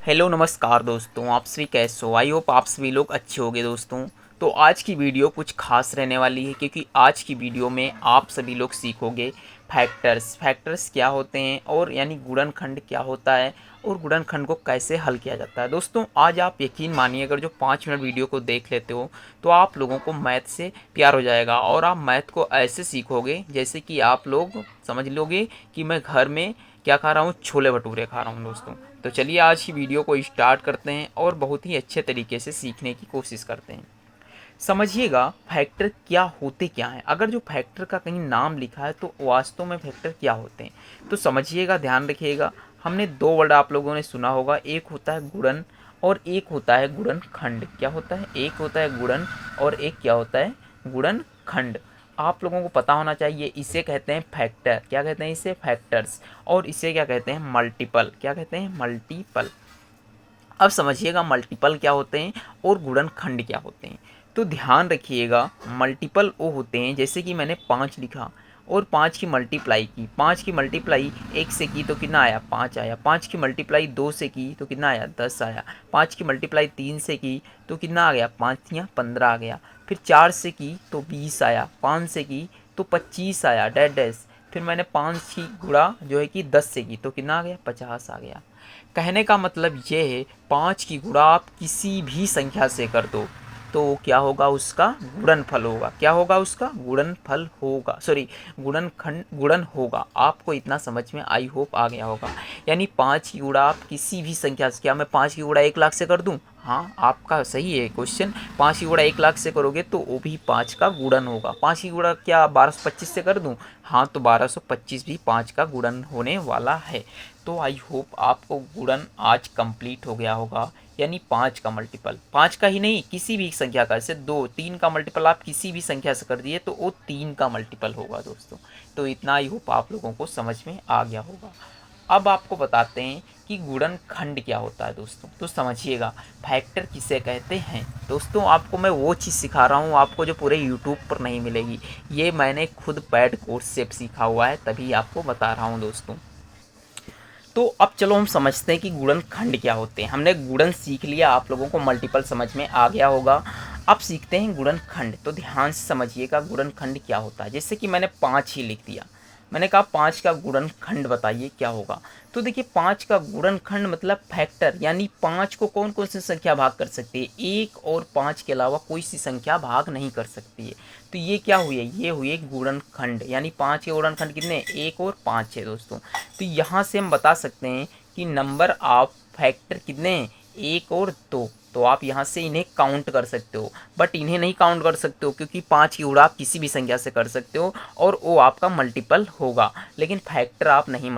Hello नमस्कार दोस्तों, आप सभी कैसे हो। आई होप आप सभी लोग अच्छे होंगे दोस्तों। तो आज की वीडियो कुछ खास रहने वाली है, क्योंकि आज की वीडियो में आप सभी लोग सीखोगे फैक्टर्स क्या होते हैं, और यानी गुणनखंड क्या होता है और गुणनखंड को कैसे हल किया जाता है। दोस्तों आज आप यकीन मानिए, अगर जो 5 मिनट वीडियो को देख लेते हो तो आप लोगों को मैथ से प्यार हो जाएगा, और आप मैथ को ऐसे सीखोगे जैसे कि आप लोग समझ लोगे कि मैं घर में क्या खा रहा हूँ, छोले भटूरे खा रहा हूँ दोस्तों। तो चलिए आज की वीडियो को स्टार्ट करते हैं और बहुत ही अच्छे तरीके से सीखने की कोशिश करते हैं। समझिएगा फैक्टर क्या होते क्या हैं। अगर जो फैक्टर का कहीं नाम लिखा है तो वास्तव में फैक्टर क्या होते हैं, तो समझिएगा, ध्यान रखिएगा। हमने दो वर्ड आप लोगों ने सुना होगा, एक होता है गुणन और एक होता है गुणनखंड। क्या होता है? एक होता है गुणन और एक क्या होता है? गुणनखंड। आप लोगों को पता होना चाहिए, इसे कहते हैं फैक्टर। क्या कहते हैं इसे? फैक्टर्स। और इसे क्या कहते हैं? मल्टीपल। क्या कहते हैं? मल्टीपल। अब समझिएगा मल्टीपल क्या होते हैं और गुणनखंड क्या होते हैं। तो ध्यान रखिएगा, मल्टीपल वो होते हैं जैसे कि मैंने 5 लिखा और 5 की मल्टीप्लाई की। 5 की मल्टीप्लाई 1 से की तो कितना आया? 5 आया। 5 की मल्टीप्लाई 2 से की तो कितना आया? 10 आया। 5 की मल्टीप्लाई 3 से की तो कितना आ गया? 5 या 15 आ गया। फिर 4 से की तो 20 आया। 5 से की तो 25 आया, डैश डैश। फिर मैंने 5 की गुणा जो है कि 10 से की तो कितना आ गया? 50 आ गया। कहने का मतलब ये है, 5 की गुणा आप किसी भी संख्या से कर दो तो क्या होगा? उसका गुणनफल होगा। क्या होगा? उसका गुणनफल होगा, सॉरी गुणनखंड, गुणन होगा। आपको इतना समझ में आई होप आ गया होगा। यानी 5 की गुणा आप किसी भी संख्या से, क्या मैं 5 की गुणा 1 लाख से कर दूं? हाँ, आपका सही है क्वेश्चन। 5 की गुणा 1 लाख से करोगे तो वो भी 5 का गुणन होगा। 5 की गुणा क्या 1225 से कर दूं? हाँ, तो 1225 भी 5 का गुणन होने वाला है। तो आई होप आपको गुणन आज कंप्लीट हो गया होगा। यानी 5 का मल्टीपल, 5 का ही नहीं किसी भी संख्या का, जैसे 2 3 का मल्टीपल आप किसी भी संख्या से कर दिए तो वो 3 का मल्टीपल होगा दोस्तों। तो इतना आई होप आप लोगों को समझ में आ गया होगा। अब आपको बताते हैं कि गुणनखंड क्या होता है दोस्तों। तो समझिएगा फैक्टर किसे कहते हैं दोस्तों। आपको मैं वो चीज़ सिखा रहा हूँ आपको जो पूरे यूट्यूब पर नहीं मिलेगी। ये मैंने खुद पेड कोर्स से सीखा हुआ है, तभी आपको बता रहा हूँ दोस्तों। तो अब चलो हम समझते हैं कि गुणनखंड क्या होते हैं। हमने गुणन सीख लिया, आप लोगों को मल्टीपल समझ में आ गया होगा। अब सीखते हैं गुणनखंड। तो ध्यान से समझिएगा गुणनखंड क्या होता है। जैसे कि मैंने 5 ही लिख दिया, मैंने कहा 5 का गुणनखंड बताइए क्या होगा। तो देखिए 5 का गुणनखंड मतलब फैक्टर, यानी 5 को कौन कौन सी संख्या भाग कर सकती है? 1 और 5 के अलावा कोई सी संख्या भाग नहीं कर सकती है। तो ये क्या हुई है? ये हुई है गुणनखंड। यानी 5 के गुणनखंड कितने? 1 और 5 है दोस्तों। तो यहाँ से हम बता सकते हैं कि नंबर ऑफ फैक्टर कितने हैं? 1 और 2। तो आप यहाँ से इन्हें काउंट कर सकते हो, बट इन्हें नहीं काउंट कर सकते हो क्योंकि 5 की गुणा आप किसी भी संख्या से कर सकते हो और वो आपका मल्टीपल होगा, लेकिन फैक्टर आप नहीं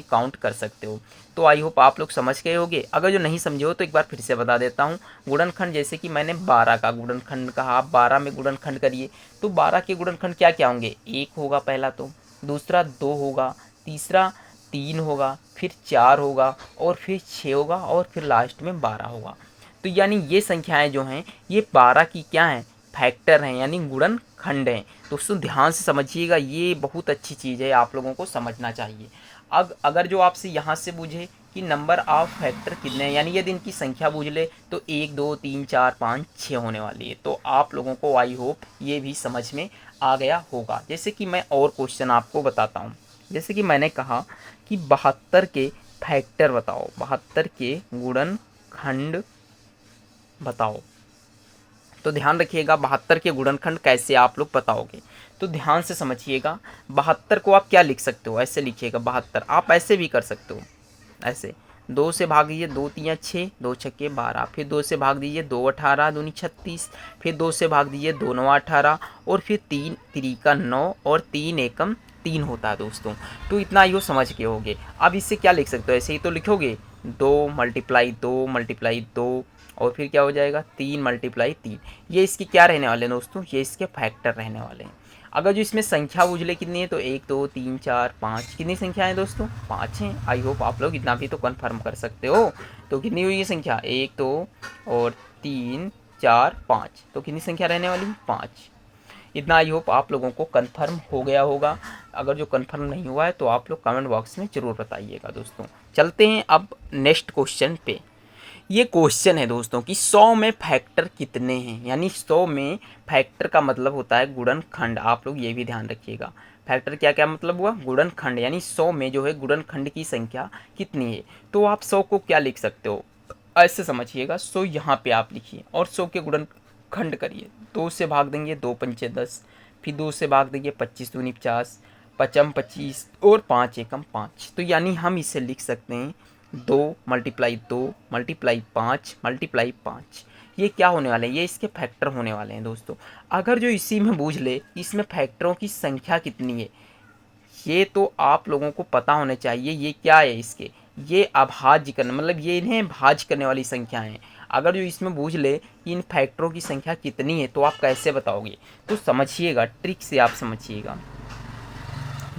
काउंट कर सकते हो। तो आई होप आप लोग समझ गए होंगे। अगर जो नहीं समझे हो तो एक बार फिर से बता देता हूँ। गुणनखंड जैसे कि मैंने 12 का गुणनखंड कहा, आप 12 में गुणनखंड करिए तो 12 के गुणनखंड क्या क्या होंगे? 1 होगा पहला, तो दूसरा 2 होगा, तीसरा 3 होगा, फिर 4 होगा और फिर 6 होगा और फिर लास्ट में 12 होगा। तो यानी ये संख्याएं जो हैं ये 12 की क्या हैं? फैक्टर हैं, यानी गुणनखंड हैं। दोस्तों ध्यान से समझिएगा, ये बहुत अच्छी चीज़ है, आप लोगों को समझना चाहिए। अब अगर जो आपसे यहाँ से पूछे कि नंबर ऑफ फैक्टर कितने हैं, यानी यदि इनकी संख्या पूछ ले तो 1 2 3 4 5 6 होने वाली है। तो आप लोगों को आई होप ये भी समझ में आ गया होगा। जैसे कि मैं और क्वेश्चन आपको बताता हूँ। जैसे कि मैंने कहा कि 72 के फैक्टर बताओ, 72 के गुणनखंड बताओ। तो ध्यान रखिएगा 72 के गुणनखंड कैसे आप लोग बताओगे। तो ध्यान से समझिएगा, 72 को आप क्या लिख सकते हो? ऐसे लिखिएगा 72। आप ऐसे भी कर सकते हो, ऐसे 2 से भाग दीजिए, 2 तियाँ 6, 2 छक्के 12, फिर 2 से भाग दीजिए, 2 18 दूनी 36, फिर 2 से भाग दीजिए, 2 9 18, और फिर 3 त्रिका 9 और 3 एकम 3 होता है दोस्तों। तो इतना यो समझ के होगे। अब इससे क्या लिख सकते हो? ऐसे ही तो लिखोगे 2 मल्टीप्लाई 2 मल्टीप्लाई 2 और फिर क्या हो जाएगा? 3 मल्टीप्लाई 3। ये इसके क्या रहने वाले हैं दोस्तों? ये इसके फैक्टर रहने वाले हैं। अगर जो इसमें संख्या उजले कितनी है तो 1 2 3 4 5, कितनी संख्या है दोस्तों? 5 हैं। आई होप आप लोग इतना भी तो कन्फर्म कर सकते हो। तो कितनी हुई ये संख्या? 1 2 और 3 4 5, तो कितनी संख्या रहने वाली? 5। इतना आई होप आप लोगों को कंफर्म हो गया होगा। अगर जो कंफर्म नहीं हुआ है तो आप लोग कमेंट बॉक्स में ज़रूर बताइएगा दोस्तों। चलते हैं अब नेक्स्ट क्वेश्चन पे। ये क्वेश्चन है दोस्तों कि 100 में फैक्टर कितने हैं, यानी 100 में फैक्टर का मतलब होता है गुणनखंड। आप लोग ये भी ध्यान रखिएगा, फैक्टर क्या क्या मतलब हुआ, गुणनखंड, यानी 100 में जो है गुणनखंड की संख्या कितनी है। तो आप 100 को क्या लिख सकते हो, ऐसे समझिएगा, 100 यहाँ पे आप लिखिए और 100 के गुणनखंड करिए। 2 से भाग देंगे 2 पंचे 10, फिर 2 से भाग देंगे 25 दूनी 50, पचम 25 और 5 एकम 5। तो यानी हम इसे लिख सकते हैं 2 मल्टीप्लाई 2 मल्टीप्लाई 5 मल्टीप्लाई 5। ये क्या होने वाले हैं, ये इसके फैक्टर होने वाले हैं दोस्तों। अगर जो इसी में बूझ ले इसमें फैक्टरों की संख्या कितनी है, ये तो आप लोगों को पता होने चाहिए। ये क्या है इसके, ये अभाज्य करने, मतलब ये इन्हें भाज्य करने वाली संख्या है। अगर जो इसमें बूझ ले कि इन फैक्टरों की संख्या कितनी है तो आप कैसे बताओगे, तो समझिएगा, ट्रिक से आप समझिएगा।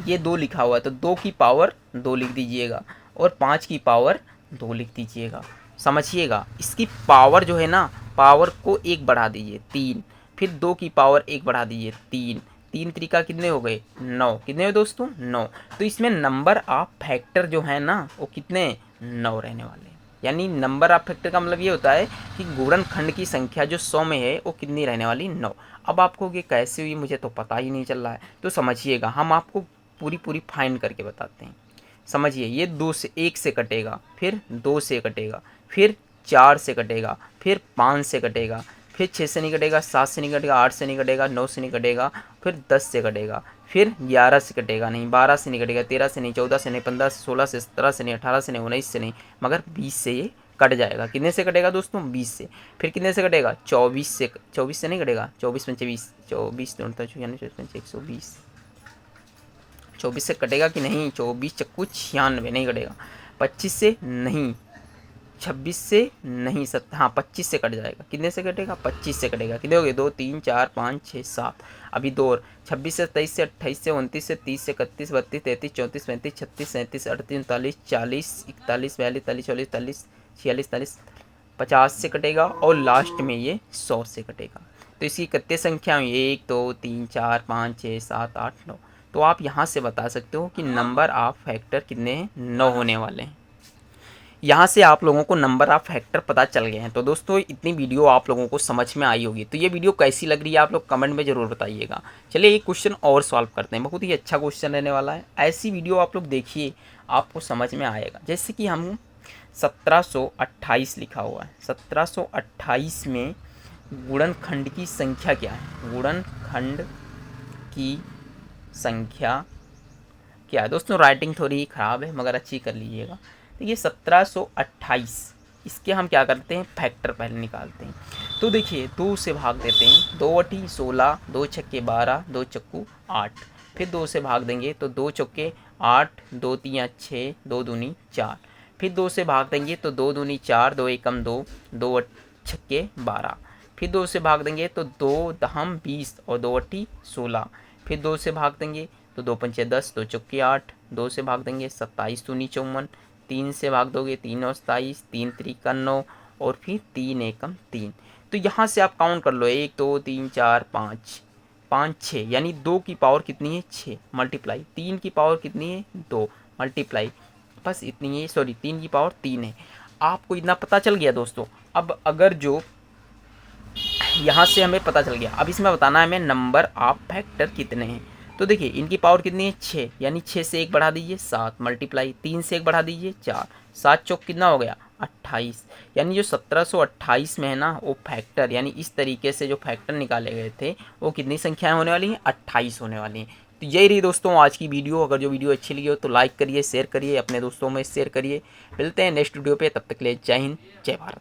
ये 2 लिखा हुआ है तो 2 की पावर 2 लिख दीजिएगा और 5 की पावर 2 लिख दीजिएगा। समझिएगा, इसकी पावर जो है ना, पावर को 1 बढ़ा दीजिए 3, फिर 2 की पावर 1 बढ़ा दीजिए 3, 3 तरीका कितने हो गए 9, कितने हो दोस्तों 9। तो इसमें नंबर ऑफ फैक्टर जो है ना वो कितने 9 रहने वाले हैं। यानी नंबर ऑफ फैक्टर का मतलब ये होता है कि गुणनखंड की संख्या जो 100 में है वो कितनी रहने वाली 9। अब आपको ये कैसे हुई मुझे तो पता ही नहीं चल रहा है, तो समझिएगा हम आपको पूरी फाइंड करके बताते हैं। समझिए, ये 2 से 1 से कटेगा, फिर 2 से कटेगा, फिर 4 से कटेगा, फिर 5 से कटेगा, फिर 6 से नहीं कटेगा, 7 से नहीं कटेगा, 8 से नहीं कटेगा, 9 से नहीं कटेगा, फिर 10 से कटेगा, फिर 11 से कटेगा नहीं, 12 से नहीं कटेगा, 13 से नहीं, 14 से नहीं, 15 से, 16 से, 17 से नहीं, 18 से नहीं, 19 से नहीं, मगर 20 से ये कट जाएगा। कितने से कटेगा दोस्तों 20 से। फिर कितने से कटेगा 24 से, 24 से नहीं कटेगा, 24 पंचे 20, 24 यानी 120, 24 से कटेगा कि नहीं, 24 चक्कू 96 नहीं कटेगा, 25 से नहीं, 26 से नहीं, 25 से कट जाएगा। कितने से कटेगा 25 से कटेगा। कितने हो गए 2 3 4 5 6 7, अभी 2 और 26 से 23 से 28 से 29 से 30 से 31 32 33 34 35 36 37 38 39 40 41 42 43 44 45 46 47 50 से कटेगा और लास्ट में ये 100 से कटेगा। तो इसकी कितने संख्या हुई 1 2 3 4 5 6 7 8 9। तो आप यहाँ से बता सकते हो कि नंबर ऑफ फैक्टर कितने हैं 9 होने वाले हैं। यहाँ से आप लोगों को नंबर ऑफ फैक्टर पता चल गए हैं। तो दोस्तों इतनी वीडियो आप लोगों को समझ में आई होगी। तो ये वीडियो कैसी लग रही है आप लोग कमेंट में ज़रूर बताइएगा। चलिए एक क्वेश्चन और सॉल्व करते हैं, बहुत ही अच्छा क्वेश्चन रहने वाला है। ऐसी वीडियो आप लोग देखिए आपको समझ में आएगा। जैसे कि हम 1728 लिखा हुआ है, 1728 में गुणनखंड की संख्या क्या है, गुणनखंड की संख्या क्या है। दोस्तों राइटिंग थोड़ी ख़राब है मगर अच्छी कर लीजिएगा। तो ये 1728, इसके हम क्या करते हैं फैक्टर पहले निकालते हैं। तो देखिए 2 से भाग देते हैं, 2 अठी 16, 2 छक्के 12, 2 चक्कू 8, फिर 2 से भाग देंगे तो 2 चौके 8, 2 तियाँ 6, 2 दूनी 4, फिर 2 से भाग देंगे तो 2 दूनी 4, 2 एकम 2, 2 छक्के 12, फिर 2 से भाग देंगे तो 2 दहम 20 और 2 अठी 16, फिर 2 से भाग देंगे तो 2 पंचे 10, 2 चौके 8, 2 से भाग देंगे 27 दूनी 54, 3 से भाग दोगे 3 और 27, 3 त्रिका 9 और फिर 3 एकम 3। तो यहाँ से आप काउंट कर लो 1 2 3 4 5 5 6, यानी 2 की पावर कितनी है 6 मल्टीप्लाई 3 की पावर कितनी है 2 मल्टीप्लाई, बस इतनी है, सॉरी 3 की पावर 3 है। आपको इतना पता चल गया दोस्तों। अब अगर जो यहाँ से हमें पता चल गया, अब इसमें बताना है हमें नंबर ऑफ फैक्टर कितने हैं। तो देखिए इनकी पावर कितनी है 6, यानी 6 से 1 बढ़ा दीजिए 7 मल्टीप्लाई 3 से 1 बढ़ा दीजिए 4, 7 चौक कितना हो गया 28। यानी जो 1728 में है ना वो फैक्टर, यानी इस तरीके से जो फैक्टर निकाले गए थे वो कितनी संख्याएं होने वाली हैं 28 होने वाली हैं। तो यही रही दोस्तों आज की वीडियो। अगर जो वीडियो अच्छी लगी हो तो लाइक करिए, शेयर करिए, अपने दोस्तों में शेयर करिए। मिलते हैं नेक्स्ट वीडियो पे, तब तक के लिए जय हिंद जय भारत।